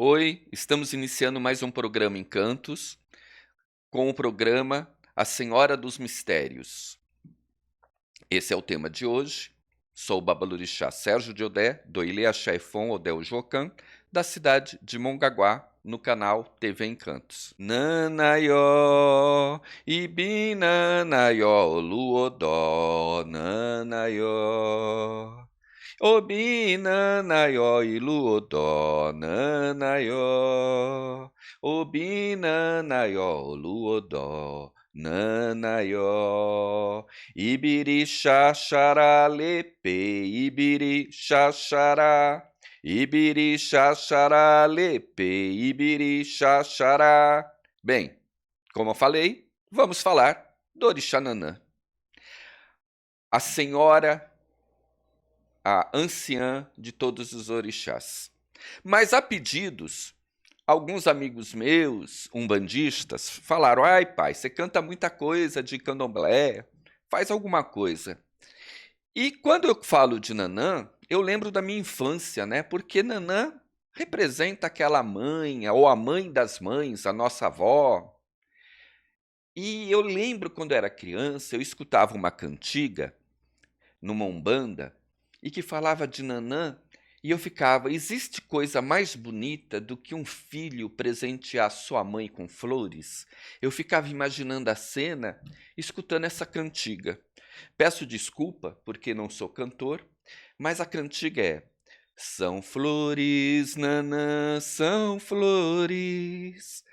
Oi, estamos iniciando mais um programa Encantos, com o programa A Senhora dos Mistérios. Esse é o tema de hoje. Sou o Babalorixá Sérgio de Odé, do Ilê Axé Fon Odé Jocan, da cidade de Mongaguá, no canal TV Encantos. Nanaió, Ibinanaió, Luodó, Nanaió. Obi nanaió iluodó nanaió. Obi nanaió luodó nanaió. Ibiri xaxará lepe, ibiri xaxará. Ibiri xaxará lepe, ibiri xaxará. Bem, como eu falei, vamos falar do Orixá Nanã. A senhora, a anciã de todos os orixás. Mas a pedidos, alguns amigos meus, umbandistas, falaram: ai pai, você canta muita coisa de candomblé, faz alguma coisa. E quando eu falo de Nanã, eu lembro da minha infância, né? Porque Nanã representa aquela mãe, ou a mãe das mães, a nossa avó. E eu lembro quando eu era criança, eu escutava uma cantiga numa umbanda e que falava de Nanã, e eu ficava: existe coisa mais bonita do que um filho presentear sua mãe com flores? Eu ficava imaginando a cena, escutando essa cantiga. Peço desculpa porque não sou cantor, mas a cantiga é: são flores, Nanã, são flores,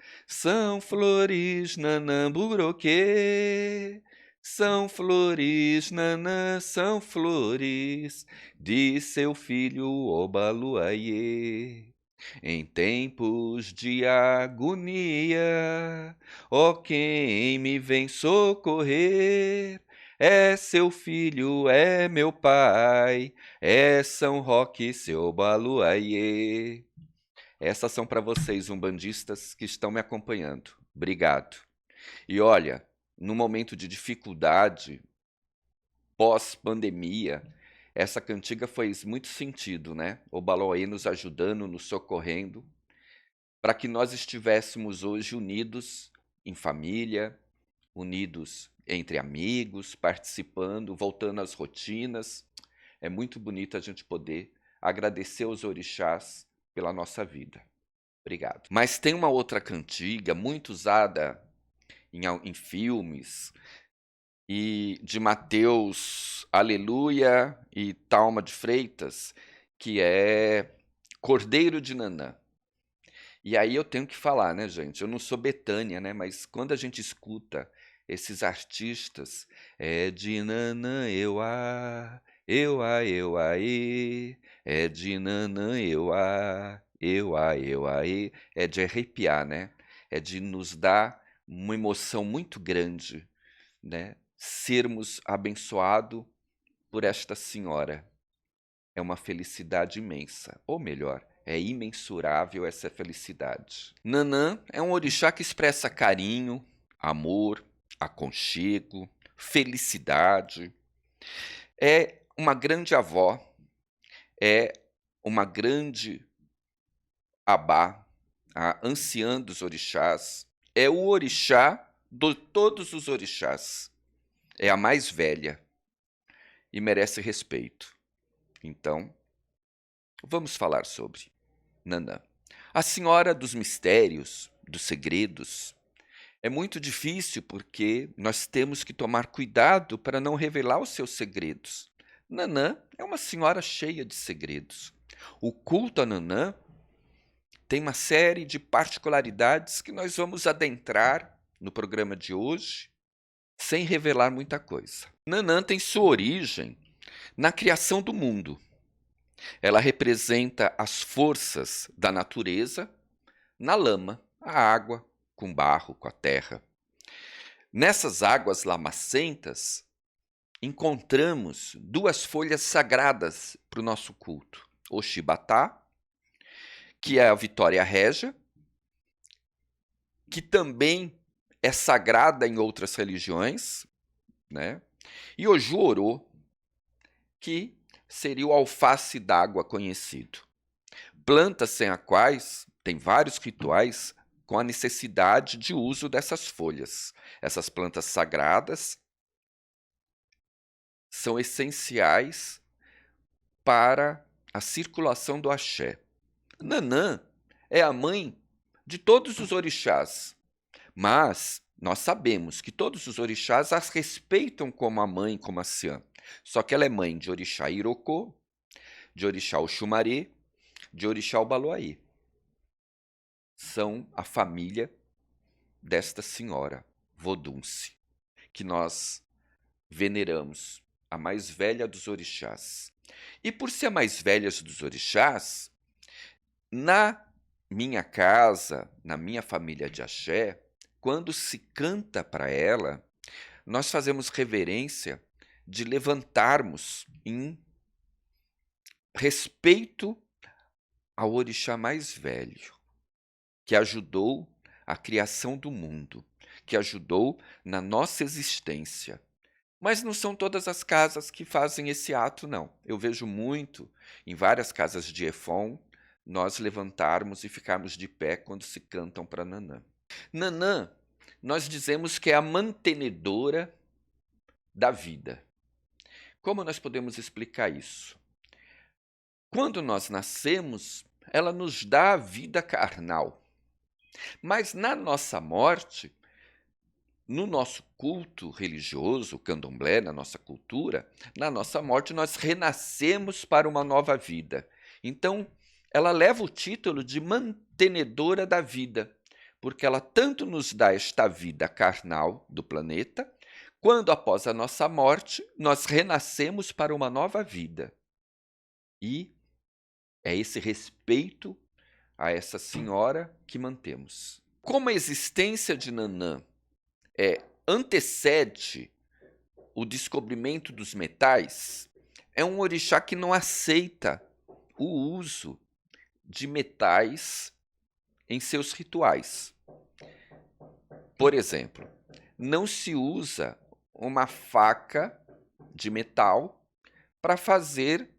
Nanã Buroquê. São flores, Nanã, são flores de seu filho Obaluaiê. Em tempos de agonia, ó quem me vem socorrer? É seu filho, é meu pai, é São Roque, seu Baluaiê. Essas são para vocês, umbandistas, que estão me acompanhando. Obrigado. E olha, no momento de dificuldade, pós-pandemia, essa cantiga fez muito sentido, né? O Baloé nos ajudando, nos socorrendo, para que nós estivéssemos hoje unidos em família, unidos entre amigos, participando, voltando às rotinas. É muito bonito a gente poder agradecer aos orixás pela nossa vida. Obrigado. Mas tem uma outra cantiga muito usada em filmes, e de Mateus Aleluia e Talma de Freitas, que é Cordeiro de Nanã. E aí eu tenho que falar, né, gente? Eu não sou Betânia, né? Mas quando a gente escuta esses artistas, é de Nanã eu a, e, é de Nanã eu a, e, é de arrepiar, né? É de nos dar uma emoção muito grande, né? Sermos abençoados por esta senhora. É uma felicidade imensa, ou melhor, é imensurável essa felicidade. Nanã é um orixá que expressa carinho, amor, aconchego, felicidade. É uma grande avó, é uma grande abá, a anciã dos orixás, é o orixá de todos os orixás. É a mais velha e merece respeito. Então, vamos falar sobre Nanã. A senhora dos mistérios, dos segredos. É muito difícil porque nós temos que tomar cuidado para não revelar os seus segredos. Nanã é uma senhora cheia de segredos. O culto a Nanã tem uma série de particularidades que nós vamos adentrar no programa de hoje, sem revelar muita coisa. Nanã tem sua origem na criação do mundo. Ela representa as forças da natureza na lama, a água, com barro, com a terra. Nessas águas lamacentas, encontramos duas folhas sagradas para o nosso culto. O Xibatá, que é a Vitória Régia, que também é sagrada em outras religiões, né? E o Juorô, que seria o alface d'água conhecido. Plantas sem as quais Tem vários rituais com a necessidade de uso dessas folhas. Essas plantas sagradas são essenciais para a circulação do axé. Nanã é a mãe de todos os orixás, mas nós sabemos que todos os orixás as respeitam como a mãe, como a Ciã. Só que ela é mãe de orixá Irocô, de orixá Oxumaré, de orixá Obaloaê. São a família desta senhora, Vodunce, que nós veneramos, a mais velha dos orixás. E por ser a mais velha dos orixás, na minha casa, na minha família de axé, quando se canta para ela, nós fazemos reverência de levantarmos em respeito ao orixá mais velho, que ajudou a criação do mundo, que ajudou na nossa existência. Mas não são todas as casas que fazem esse ato, não. Eu vejo muito, em várias casas de Efon, nós levantarmos e ficarmos de pé quando se cantam para Nanã. Nanã, nós dizemos que é a mantenedora da vida. Como nós podemos explicar isso? Quando nós nascemos, ela nos dá a vida carnal. Mas na nossa morte, no nosso culto religioso, candomblé, na nossa cultura, na nossa morte nós renascemos para uma nova vida. Então, ela leva o título de mantenedora da vida, porque ela tanto nos dá esta vida carnal do planeta, quando após a nossa morte, nós renascemos para uma nova vida. E é esse respeito a essa senhora que mantemos. Como a existência de Nanã antecede o descobrimento dos metais, é um orixá que não aceita o uso de metais em seus rituais. Por exemplo, não se usa uma faca de metal para fazer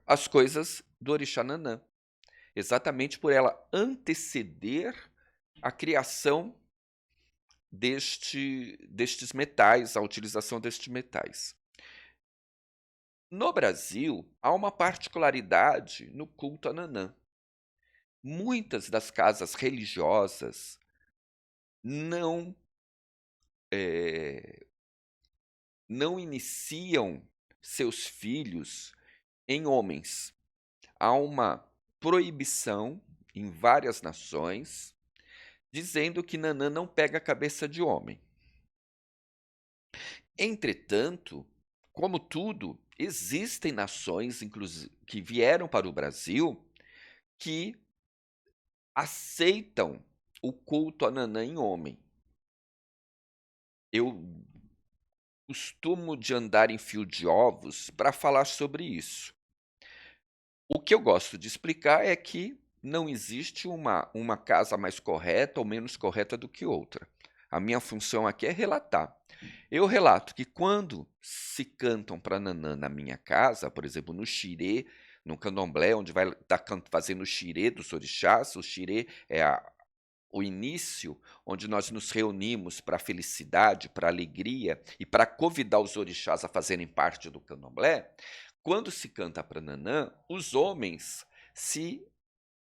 as coisas do orixá Nanã, exatamente por ela anteceder a criação destes metais, a utilização destes metais. No Brasil, há uma particularidade no culto a Nanã. Muitas das casas religiosas não iniciam seus filhos em homens. Há uma proibição em várias nações dizendo que Nanã não pega a cabeça de homem. Entretanto, como tudo, existem nações que vieram para o Brasil que aceitam o culto a Nanã em homem. Eu costumo de andar em fio de ovos para falar sobre isso. O que eu gosto de explicar é que não existe uma casa mais correta ou menos correta do que outra. A minha função aqui é relatar. Eu relato que quando se cantam para Nanã na minha casa, por exemplo, no xirê, no candomblé, onde vai estar fazendo o xirê dos orixás, o xirê é o início onde nós nos reunimos para a felicidade, para a alegria e para convidar os orixás a fazerem parte do candomblé. Quando se canta para Nanã, os homens se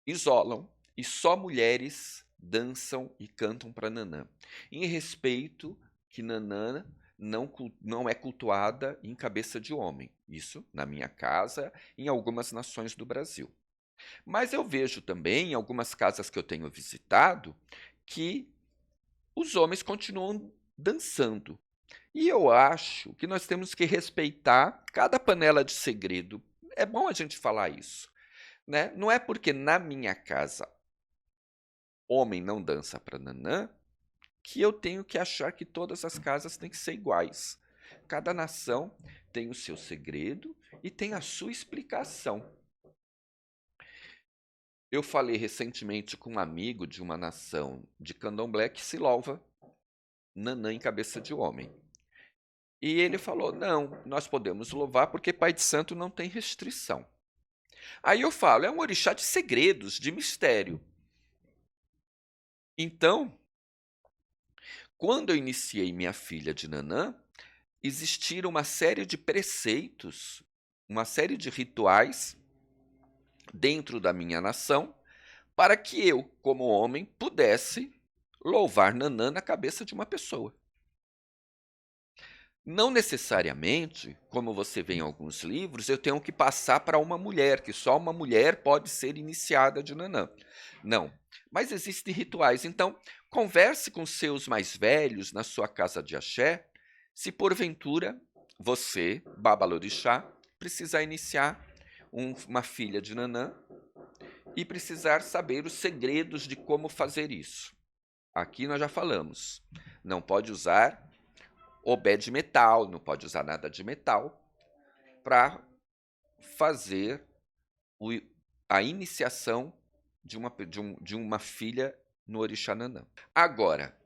isolam e só mulheres dançam e cantam para Nanã, em respeito que Nanã não é cultuada em cabeça de homem. Isso na minha casa e em algumas nações do Brasil. Mas eu vejo também, em algumas casas que eu tenho visitado, que os homens continuam dançando. E eu acho que nós temos que respeitar cada panela de segredo. É bom a gente falar isso, né? Não é porque na minha casa homem não dança para Nanã que eu tenho que achar que todas as casas têm que ser iguais. Cada nação tem o seu segredo e tem a sua explicação. Eu falei recentemente com um amigo de uma nação de candomblé que se louva Nanã em cabeça de homem. E ele falou, não, nós podemos louvar porque Pai de Santo não tem restrição. Aí eu falo, é um orixá de segredos, de mistério. Então, quando eu iniciei minha filha de Nanã, existiram uma série de preceitos, uma série de rituais dentro da minha nação, para que eu, como homem, pudesse louvar Nanã na cabeça de uma pessoa. Não necessariamente, como você vê em alguns livros, eu tenho que passar para uma mulher, que só uma mulher pode ser iniciada de Nanã. Não. Mas existem rituais. Então, converse com seus mais velhos na sua casa de axé, se porventura você, Babalorixá, precisar iniciar uma filha de Nanã e precisar saber os segredos de como fazer isso. Aqui nós já falamos. Não pode usar obé de metal, não pode usar nada de metal para fazer a iniciação de uma filha no Orixá Nanã. Agora,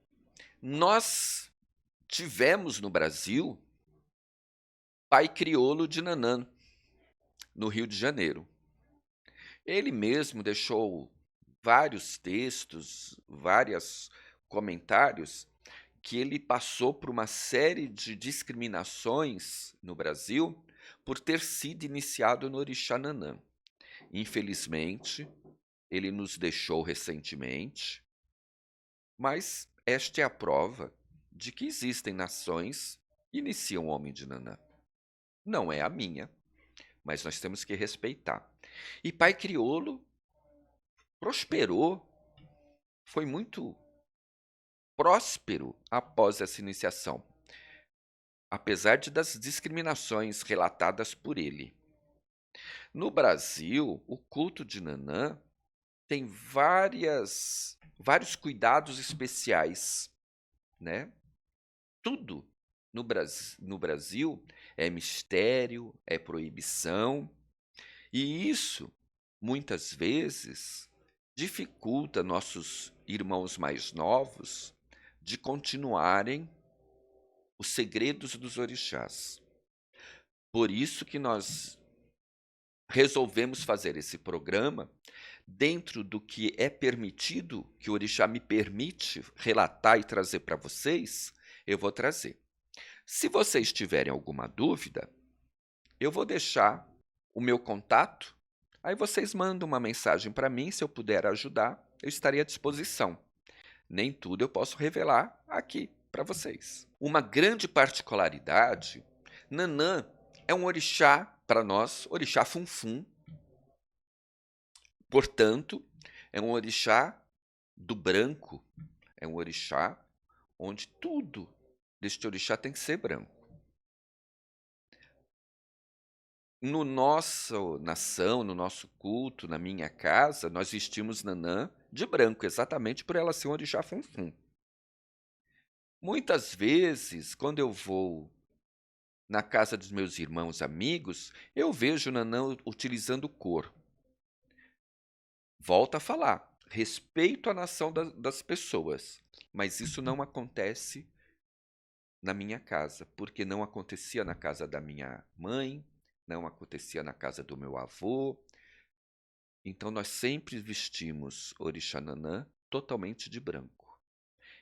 nós tivemos no Brasil pai crioulo de Nanã, no Rio de Janeiro. Ele mesmo deixou vários textos, vários comentários, que ele passou por uma série de discriminações no Brasil por ter sido iniciado no Orixá Nanã. Infelizmente, ele nos deixou recentemente, mas esta é a prova de que existem nações que iniciam o homem de Nanã. Não é a minha, mas nós temos que respeitar. E pai crioulo prosperou, foi muito próspero após essa iniciação, apesar das discriminações relatadas por ele. No Brasil, o culto de Nanã tem vários cuidados especiais, né? Tudo no Brasil é mistério, é proibição, e isso, muitas vezes, dificulta nossos irmãos mais novos de continuarem os segredos dos orixás. Por isso que nós resolvemos fazer esse programa dentro do que é permitido, que o orixá me permite relatar e trazer para vocês, eu vou trazer. Se vocês tiverem alguma dúvida, eu vou deixar o meu contato, aí vocês mandam uma mensagem para mim, se eu puder ajudar, eu estarei à disposição. Nem tudo eu posso revelar aqui para vocês. Uma grande particularidade, Nanã é um orixá, para nós, orixá funfun, portanto, é um orixá do branco, é um orixá onde tudo deste orixá tem que ser branco. No nosso nação, no nosso culto, na minha casa, nós vestimos Nanã de branco, exatamente por ela ser um orixá funfun. Muitas vezes, quando eu vou na casa dos meus irmãos amigos, eu vejo Nanã utilizando cor. Volto a falar, respeito a nação das pessoas, mas isso não acontece na minha casa, porque não acontecia na casa da minha mãe, não acontecia na casa do meu avô. Então nós sempre vestimos Orixá Nanã totalmente de branco.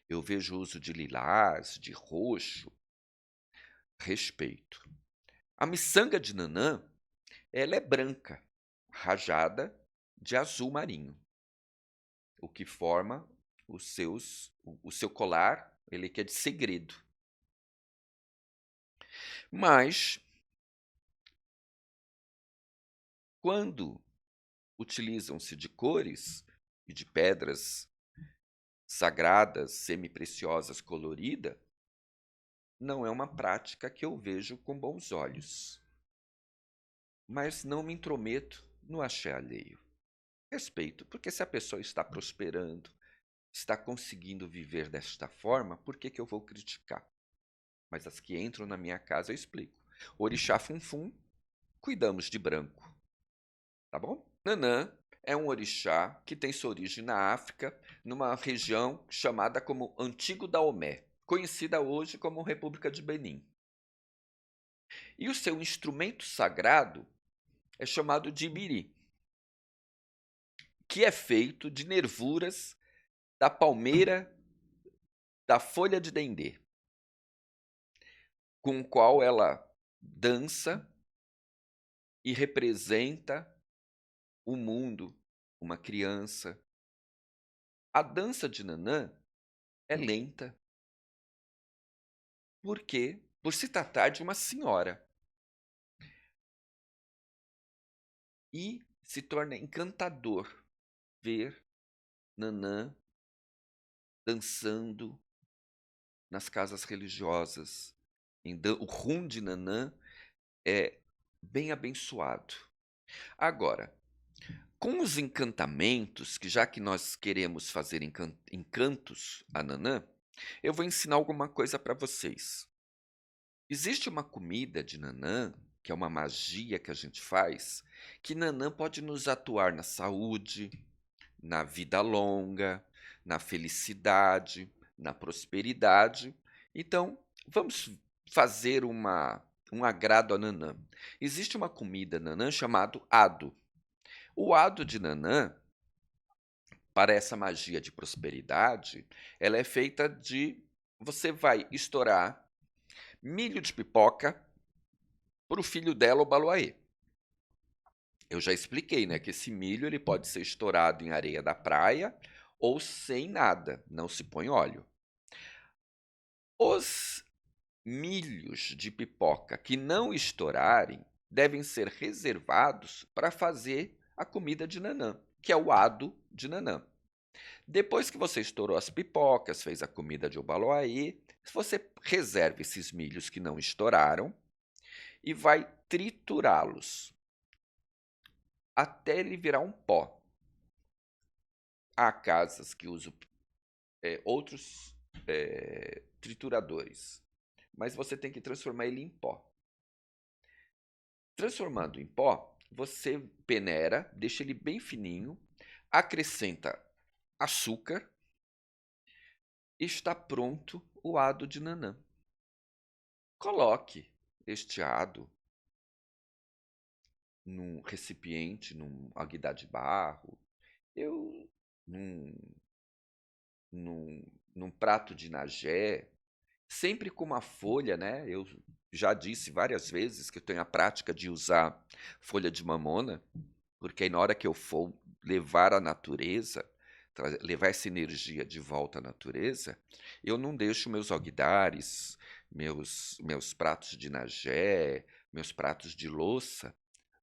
Eu vejo o uso de lilás, de roxo, respeito. A miçanga de Nanã, ela é branca, rajada de azul marinho, o que forma o seu colar, ele que é de segredo. Mas, quando utilizam-se de cores e de pedras sagradas, semi-preciosas, coloridas, não é uma prática que eu vejo com bons olhos. Mas não me intrometo no axé alheio. Respeito, porque se a pessoa está prosperando, está conseguindo viver desta forma, por que eu vou criticar? Mas as que entram na minha casa eu explico. Orixá funfun, cuidamos de branco. Tá bom? Nanã é um orixá que tem sua origem na África, numa região chamada como Antigo Daomé, conhecida hoje como República de Benin. E o seu instrumento sagrado é chamado de ibiri, que é feito de nervuras da palmeira da folha de dendê, com o qual ela dança e representa o mundo, uma criança. A dança de Nanã é lenta, porque por se tratar de uma senhora, e se torna encantador ver Nanã dançando nas casas religiosas. O rum de Nanã é bem abençoado. Agora, com os encantamentos, que já que nós queremos fazer encantos a Nanã, eu vou ensinar alguma coisa para vocês. Existe uma comida de Nanã, que é uma magia que a gente faz, que Nanã pode nos atuar na saúde, na vida longa, na felicidade, na prosperidade. Então, vamos fazer um agrado a Nanã. Existe uma comida Nanã chamado ado. O ado de Nanã, para essa magia de prosperidade, ela é feita de você vai estourar milho de pipoca para o filho dela, o baloaê. Eu já expliquei, né, que esse milho ele pode ser estourado em areia da praia ou sem nada, não se põe óleo. Os milhos de pipoca que não estourarem devem ser reservados para fazer a comida de Nanã, que é o ado de Nanã. Depois que você estourou as pipocas, fez a comida de Obaloaê, você reserva esses milhos que não estouraram e vai triturá-los até ele virar um pó. Há casas que usam outros trituradores, mas você tem que transformar ele em pó. Transformando em pó, você peneira, deixa ele bem fininho, acrescenta açúcar e está pronto o ado de Nanã. Coloque este ado num recipiente, num aguidar de barro, eu num, num prato de inagé, sempre com uma folha, né? Eu já disse várias vezes que eu tenho a prática de usar folha de mamona, porque aí na hora que eu for levar a natureza, levar essa energia de volta à natureza, eu não deixo meus alguidares, meus pratos de inagé, meus pratos de louça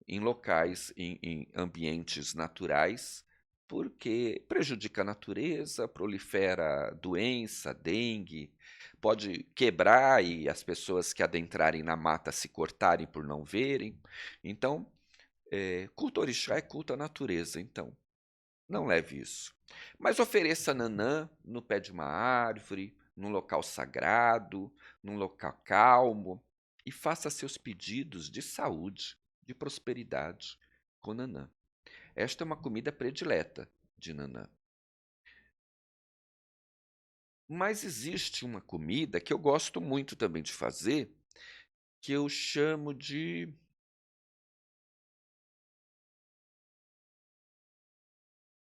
em locais, em ambientes naturais, porque prejudica a natureza, prolifera doença, dengue, pode quebrar e as pessoas que adentrarem na mata se cortarem por não verem. Então, culto orixá é culto à natureza, então não leve isso. Mas ofereça nanã no pé de uma árvore, num local sagrado, num local calmo, e faça seus pedidos de saúde, de prosperidade com nanã. Esta é uma comida predileta de nanã. Mas existe uma comida que eu gosto muito também de fazer, que eu chamo de.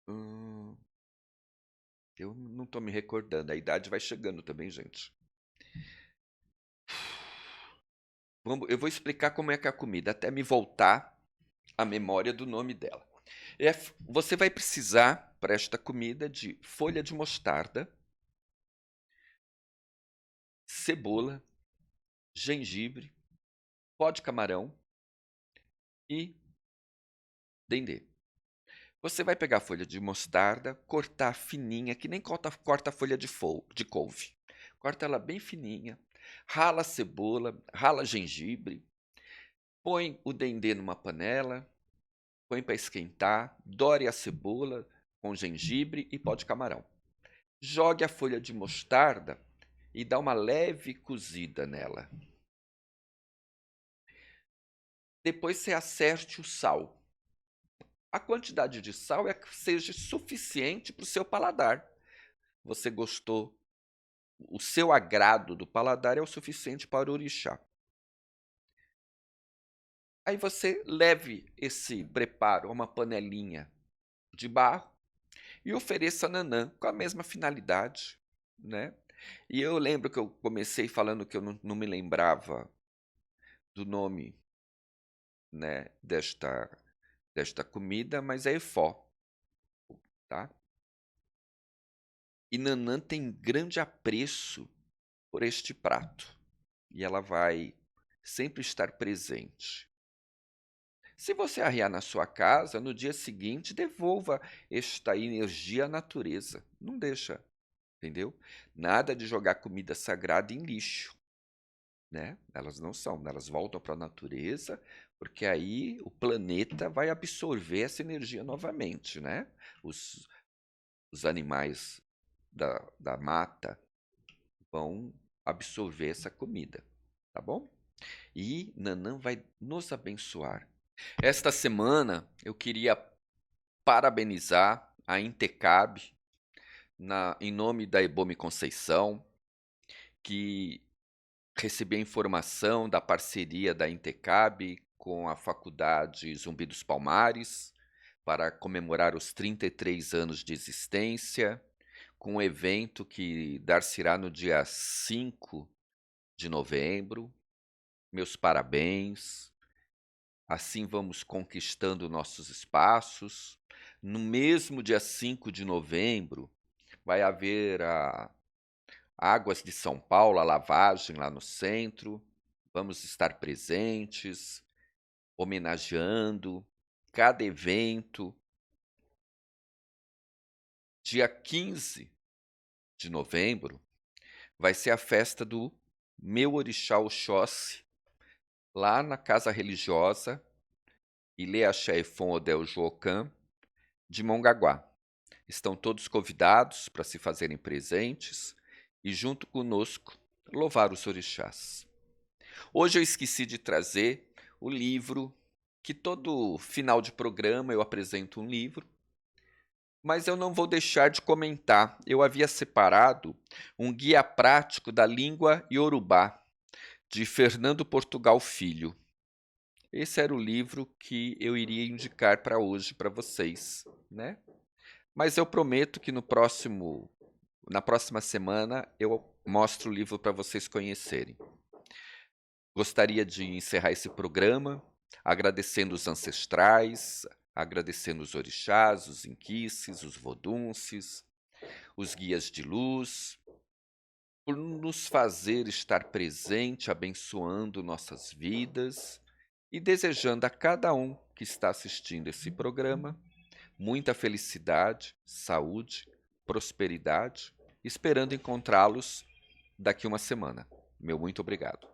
hum, eu não estou me recordando, a idade vai chegando também, gente. Eu vou explicar como é que é a comida, até me voltar a memória do nome dela. Você vai precisar, para esta comida, de folha de mostarda, cebola, gengibre, pó de camarão e dendê. Você vai pegar a folha de mostarda, cortar fininha, que nem corta a folha de couve. Corta ela bem fininha, rala a cebola, rala gengibre, põe o dendê numa panela, põe para esquentar, dore a cebola com gengibre e pó de camarão. Jogue a folha de mostarda e dá uma leve cozida nela. Depois você acerte o sal. A quantidade de sal é que seja suficiente para o seu paladar. Você gostou, o seu agrado do paladar é o suficiente para o orixá. Aí você leve esse preparo a uma panelinha de barro e ofereça Nanã com a mesma finalidade, né? E eu lembro que eu comecei falando que eu não me lembrava do nome, né, desta comida, mas é Efó, tá? E Nanã tem grande apreço por este prato, e ela vai sempre estar presente. Se você arriar na sua casa, no dia seguinte devolva esta energia à natureza. Não deixa, entendeu? Nada de jogar comida sagrada em lixo, né? Elas não são, elas voltam para a natureza, porque aí o planeta vai absorver essa energia novamente, né? Os, os animais da mata vão absorver essa comida, tá bom? E Nanã vai nos abençoar. Esta semana eu queria parabenizar a Intecab, em nome da Ebome Conceição, que recebi a informação da parceria da Intecab com a Faculdade Zumbi dos Palmares para comemorar os 33 anos de existência, com um evento que dar-se-á no dia 5 de novembro. Meus parabéns. Assim vamos conquistando nossos espaços. No mesmo dia 5 de novembro, vai haver a Águas de São Paulo, a lavagem lá no centro. Vamos estar presentes, homenageando cada evento. Dia 15 de novembro vai ser a festa do meu orixá Oxóssi, lá na Casa Religiosa Ilê Axé Fon Odel Joocã, de Mongaguá. Estão todos convidados para se fazerem presentes e, junto conosco, louvar os orixás. Hoje eu esqueci de trazer o livro, que todo final de programa eu apresento um livro, mas eu não vou deixar de comentar. Eu havia separado um guia prático da língua iorubá, de Fernando Portugal Filho. Esse era o livro que eu iria indicar para hoje para vocês, né? Mas eu prometo que na próxima semana eu mostro o livro para vocês conhecerem. Gostaria de encerrar esse programa agradecendo os ancestrais, agradecendo os orixás, os inquices, os vodunces, os guias de luz, por nos fazer estar presente, abençoando nossas vidas e desejando a cada um que está assistindo esse programa muita felicidade, saúde, prosperidade, esperando encontrá-los daqui uma semana. Meu muito obrigado.